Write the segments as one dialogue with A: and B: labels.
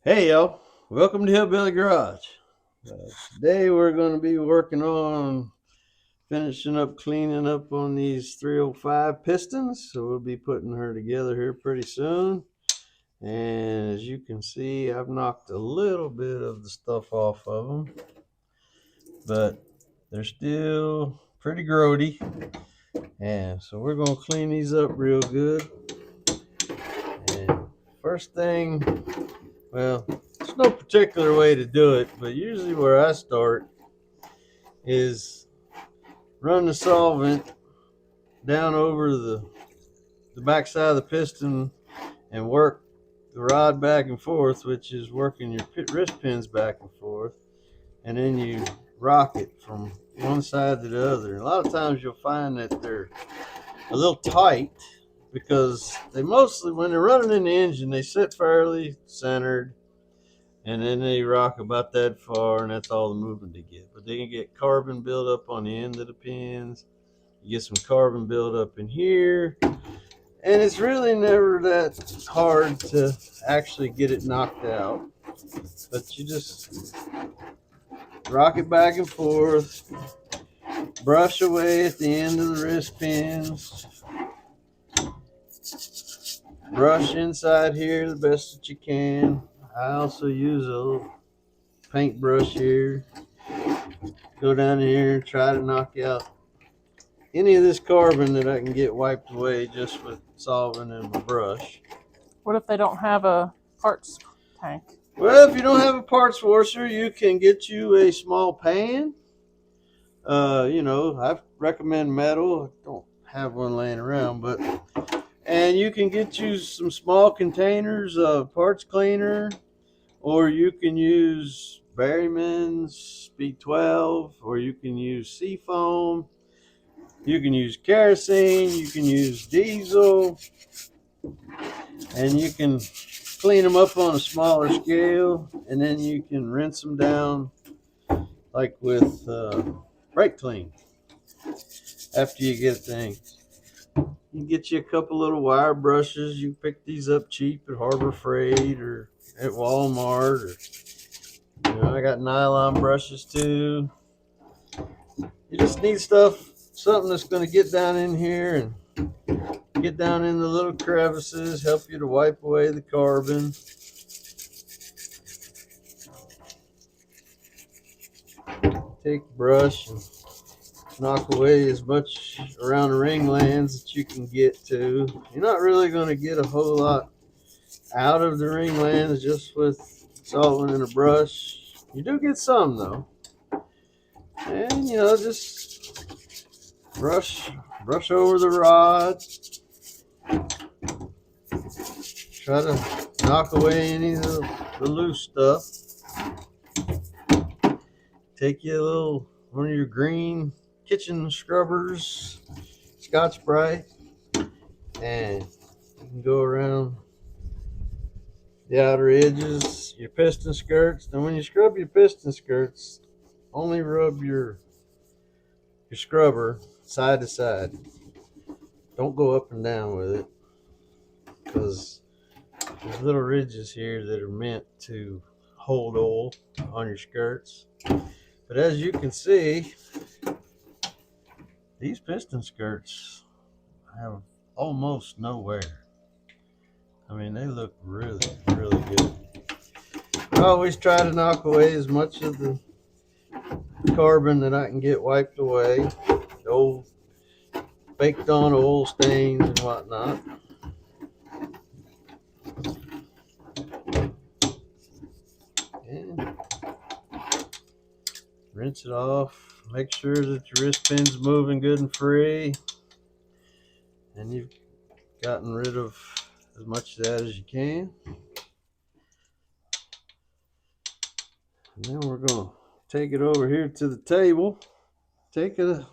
A: Hey y'all, welcome to Hillbilly Garage. Uh, Today we're going to be working on finishing up cleaning up on these 305 pistons. So we'll be putting her together here pretty soon. And as you can see, I've knocked a little bit of the stuff off of them, but they're still pretty grody. And so we're going to clean these up real good. And first thing, well, there's no particular way to do it, but usually where I start is run the solvent down over the backside of the piston and work the rod back and forth, which is working your wrist pins back and forth, and then you rock it from one side to the other. And a lot of times you'll find that they're a little tight because they mostly, when they're running in the engine, they sit fairly centered, and then they rock about that far, and that's all the movement they get. But they can get carbon buildup on the end of the pins. You get some carbon buildup in here, and it's really never that hard to actually get it knocked out. But you just rock it back and forth, brush away at the end of the wrist pins, brush inside here the best that you can. I also use a little paintbrush here. Go down here and try to knock out any of this carbon that I can get wiped away just with solvent and my brush.
B: What if they don't have a parts tank?
A: Well, if you don't have a parts washer, you can get you a small pan. I recommend metal. I don't have one laying around, and you can get you some small containers of parts cleaner, or you can use Berryman's B12, or you can use Seafoam. You can use kerosene, you can use diesel, and you can clean them up on a smaller scale, and then you can rinse them down like with brake clean after you get things. You can get you a couple little wire brushes. You pick these up cheap at Harbor Freight or at Walmart, or I got nylon brushes too. You just need something that's going to get down in here and get down in the little crevices, help you to wipe away the carbon. Take a brush and knock away as much around the ring lands that you can get to. You're not really going to get a whole lot out of the ring lands just with solvent and a brush. You do get some though. And just brush over the rod. Try to knock away any of the loose stuff. Take you one of your green kitchen scrubbers, Scotch-Brite, and you can go around the outer edges, your piston skirts. And when you scrub your piston skirts, only rub your scrubber side to side. Don't go up and down with it, because there's little ridges here that are meant to hold oil on your skirts. But as you can see, these piston skirts have almost no wear. I mean, they look really, really good. I always try to knock away as much of the carbon that I can get wiped away, the old baked on oil stains and whatnot. And rinse it off. Make sure that your wrist pin's moving good and free, and you've gotten rid of as much of that as you can. And then we're going to take it over here to the table. Take an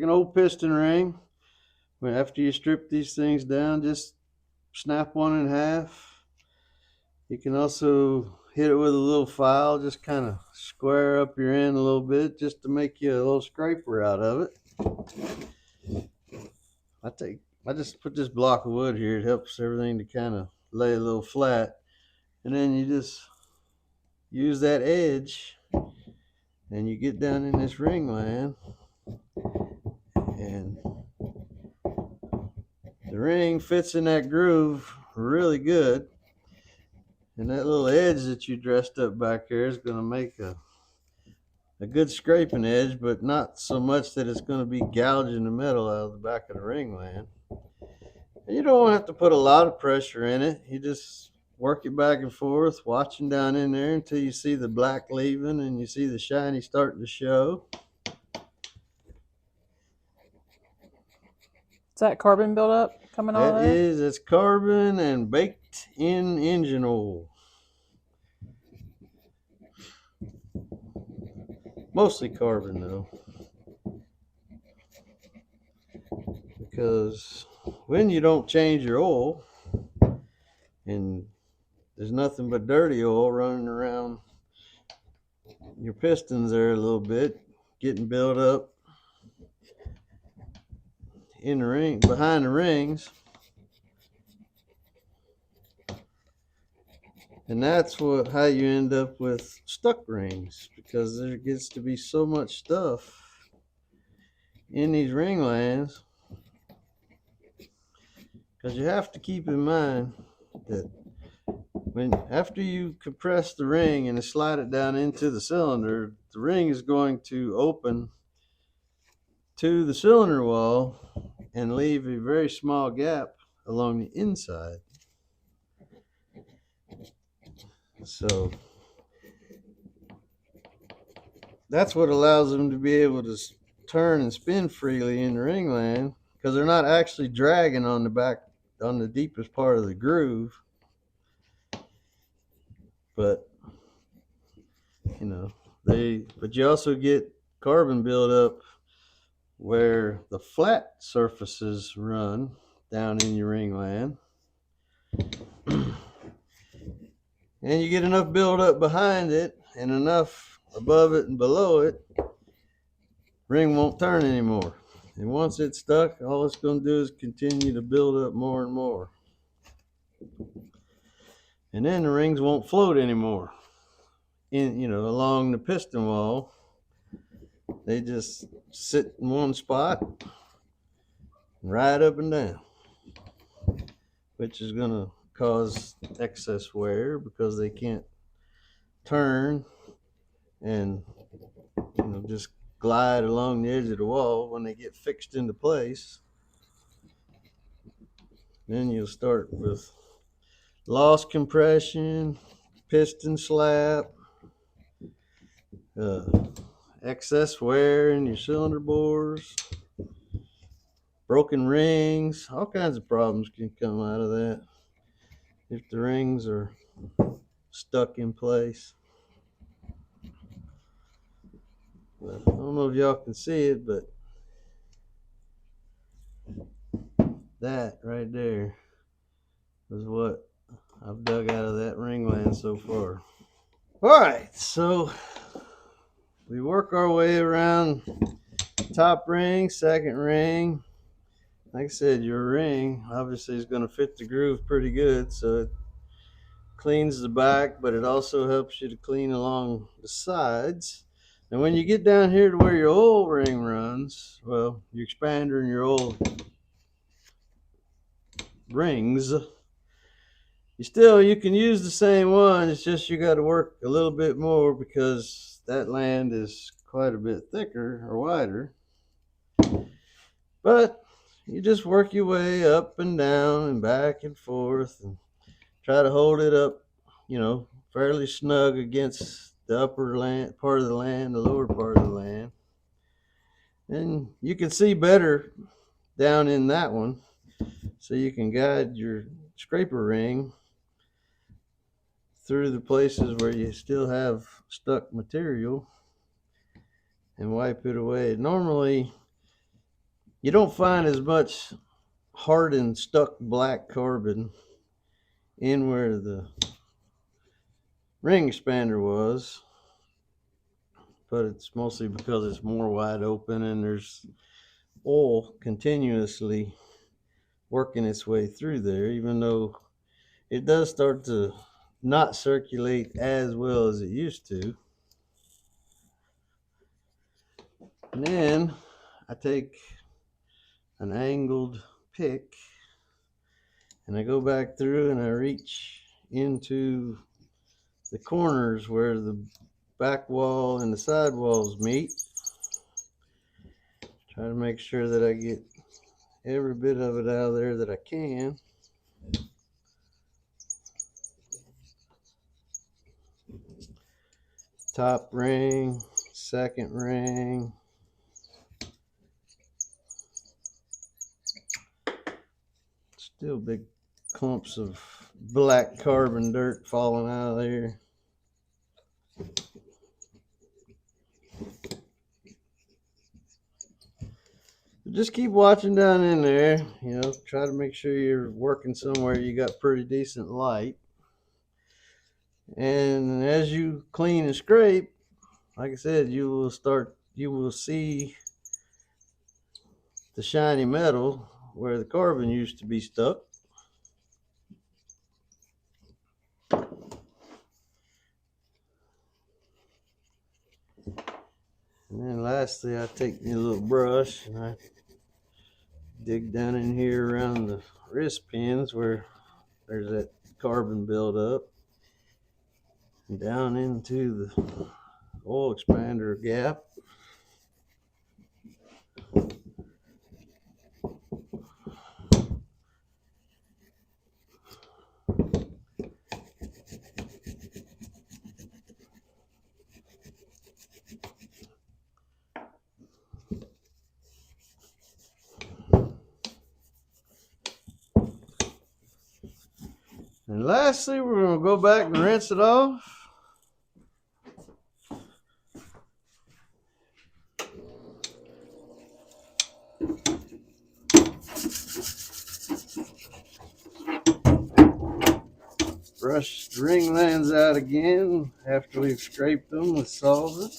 A: old piston ring. After you strip these things down, just snap one in half. You can also hit it with a little file, just kind of square up your end a little bit, just to make you a little scraper out of it. I just put this block of wood here. It helps everything to kind of lay a little flat. And then you just use that edge, and you get down in this ring line, and the ring fits in that groove really good. And that little edge that you dressed up back there is going to make a good scraping edge, but not so much that it's going to be gouging the metal out of the back of the ring line. And you don't have to put a lot of pressure in it. You just work it back and forth, watching down in there until you see the black leaving and you see the shiny starting to show.
B: Is that carbon buildup coming out of there?
A: It's carbon and baked in engine oil. Mostly carbon though. Because when you don't change your oil and there's nothing but dirty oil running around your pistons there a little bit, getting built up in the ring, behind the rings. And that's how you end up with stuck rings, because there gets to be so much stuff in these ring lands. Because you have to keep in mind that after you compress the ring and slide it down into the cylinder, the ring is going to open to the cylinder wall and leave a very small gap along the inside. So that's what allows them to be able to turn and spin freely in the ring line, because they're not actually dragging on the deepest part of the groove. But but you also get carbon buildup where the flat surfaces run down in your ring line. And you get enough buildup behind it and enough above it and below it, ring won't turn anymore. And once it's stuck, all it's going to do is continue to build up more and more. And then the rings won't float anymore along the piston wall. They just sit in one spot and ride up and down, which is going to cause excess wear because they can't turn and just glide along the edge of the wall. When they get fixed into place, then you'll start with lost compression, piston slap, excess wear in your cylinder bores, broken rings. All kinds of problems can come out of that if the rings are stuck in place. But I don't know if y'all can see it, but that right there is what I've dug out of that ring line so far. All right, so we work our way around top ring, second ring. Like I said, your ring obviously is going to fit the groove pretty good, so it cleans the back, but it also helps you to clean along the sides. And when you get down here to where your oil ring runs, well, your expander and your oil rings, you can use the same one. It's just you got to work a little bit more because that land is quite a bit thicker or wider. But you just work your way up and down and back and forth and try to hold it up, fairly snug against the upper land part of the land, the lower part of the land. And you can see better down in that one, so you can guide your scraper ring through the places where you still have stuck material and wipe it away. Normally, you don't find as much hardened, stuck black carbon in where the ring expander was, but it's mostly because it's more wide open and there's oil continuously working its way through there, even though it does start to not circulate as well as it used to. And then I take an angled pick and I go back through and I reach into the corners where the back wall and the side walls meet. Try to make sure that I get every bit of it out of there that I can. Top ring, second ring. Still big clumps of black carbon dirt falling out of there. Just keep watching down in there, you know, try to make sure you're working somewhere you got pretty decent light. And as you clean and scrape, like I said, you will see the shiny metal where the carbon used to be stuck. And then lastly, I take me a little brush and I dig down in here around the wrist pins where there's that carbon buildup, and down into the oil expander gap. And lastly, we're going to go back and rinse it off. Brush the ring lands out again after we've scraped them with solvent.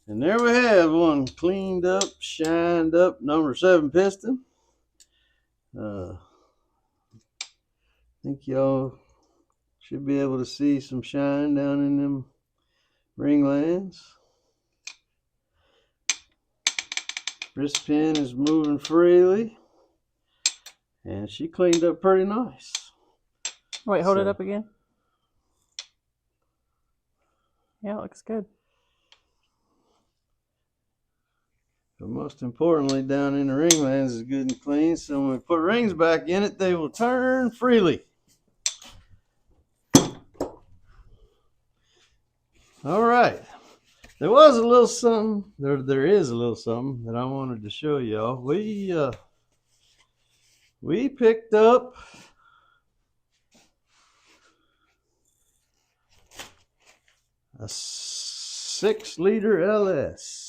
A: And there we have one cleaned up, shined up number 7 piston. I think y'all should be able to see some shine down in them ring lands. Wrist pin is moving freely, and she cleaned up pretty nice.
B: Wait, hold it up again. Yeah, it looks good.
A: But most importantly, down in the ring lands is good and clean. So when we put rings back in it, they will turn freely. All right. There was a little something. There is a little something that I wanted to show y'all. We picked up a 6-liter LS.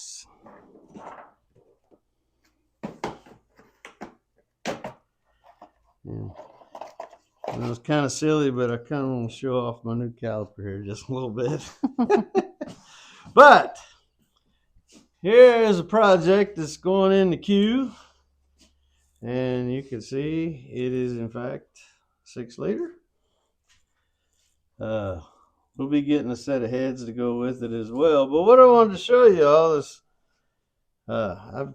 A: Yeah. It was kind of silly, but I kind of want to show off my new caliper here just a little bit. But here is a project that's going in the queue, and you can see it is in fact 6-liter. We'll be getting a set of heads to go with it as well. But what I wanted to show y'all is I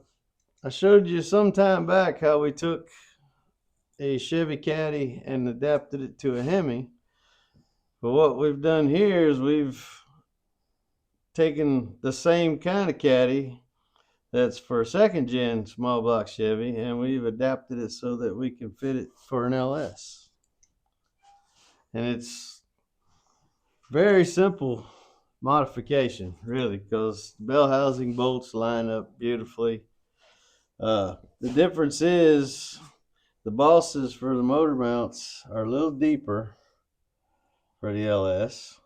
A: showed you some time back how we took a Chevy Caddy and adapted it to a Hemi. But what we've done here is we've taken the same kind of Caddy that's for a second gen small block Chevy, and we've adapted it so that we can fit it for an LS. And it's very simple modification, really, because bell housing bolts line up beautifully. The difference is the bosses for the motor mounts are a little deeper for the LS,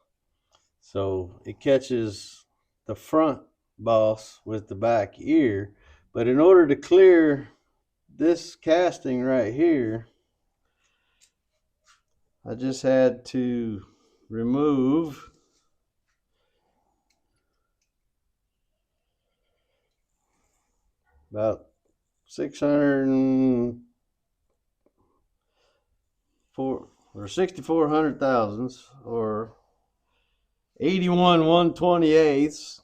A: so it catches the front boss with the back ear. But in order to clear this casting right here, I just had to remove about 604 or 6,400 thousandths or 81 1/28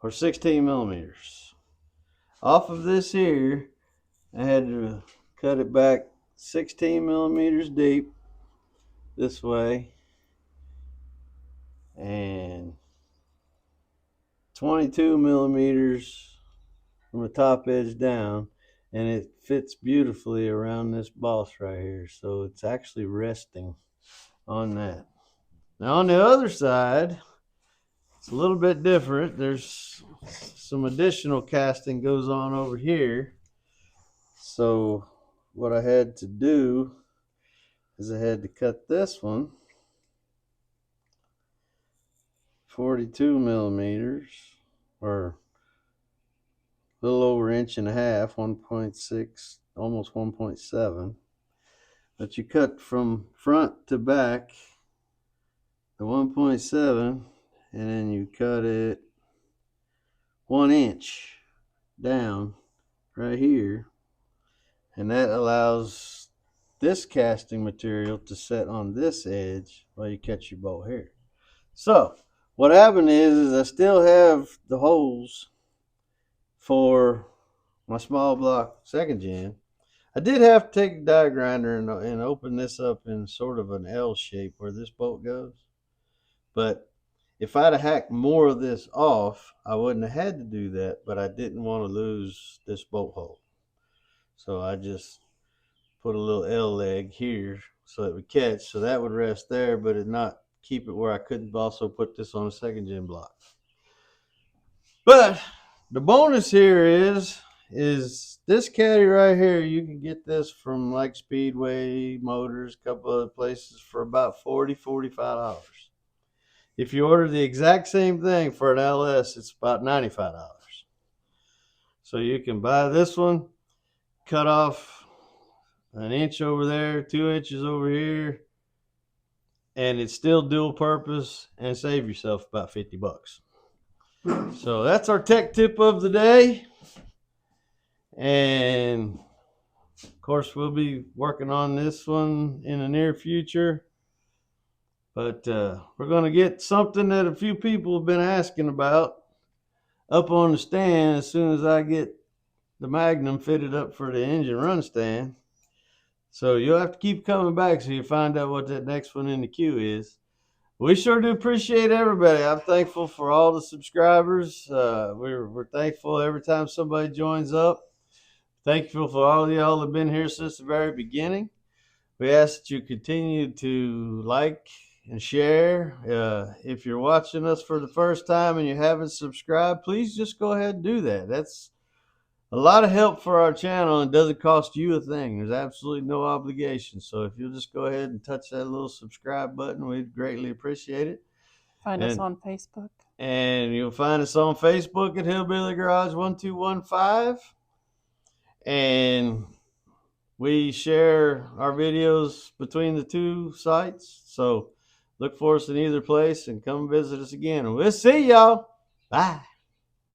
A: or 16 millimeters off of this here. I had to cut it back 16 millimeters deep this way and 22 millimeters from the top edge down, and it fits beautifully around this boss right here, so it's actually resting on that. Now on the other side, it's a little bit different. There's some additional casting goes on over here. So what I had to do is I had to cut this one 42 millimeters, or a little over an inch and a half, 1.6, almost 1.7. But you cut from front to back the 1.7, and then you cut it 1 inch down right here, and that allows this casting material to set on this edge while you catch your bolt here. So what happened is I still have the holes for my small block second gen. I did have to take a die grinder and open this up in sort of an L shape where this bolt goes. But if I'd have hacked more of this off, I wouldn't have had to do that, but I didn't want to lose this bolt hole. So I just put a little L leg here so it would catch, so that would rest there, but it not keep it where I couldn't also put this on a second gen block. But the bonus here is this caddy right here. You can get this from like Speedway Motors, a couple other places, for about $40–45. If you order the exact same thing for an LS, it's about $95. So you can buy this one, cut off an inch over there, 2 inches over here, and it's still dual purpose, and save yourself about $50. So that's our tech tip of the day. And of course, we'll be working on this one in the near future. But we're going to get something that a few people have been asking about up on the stand as soon as I get the Magnum fitted up for the engine run stand. So you'll have to keep coming back so you find out what that next one in the queue is. We sure do appreciate everybody. I'm thankful for all the subscribers. We're thankful every time somebody joins up. Thankful for all of y'all that have been here since the very beginning. We ask that you continue to like and share. If you're watching us for the first time and you haven't subscribed, please just go ahead and do that. That's a lot of help for our channel and doesn't cost you a thing. There's absolutely no obligation. So if you'll just go ahead and touch that little subscribe button, we'd greatly appreciate it.
B: Find us on Facebook.
A: And you'll find us on Facebook at Hillbilly Garage 1215. And we share our videos between the two sites. So look for us in either place and come visit us again. And we'll see y'all. Bye.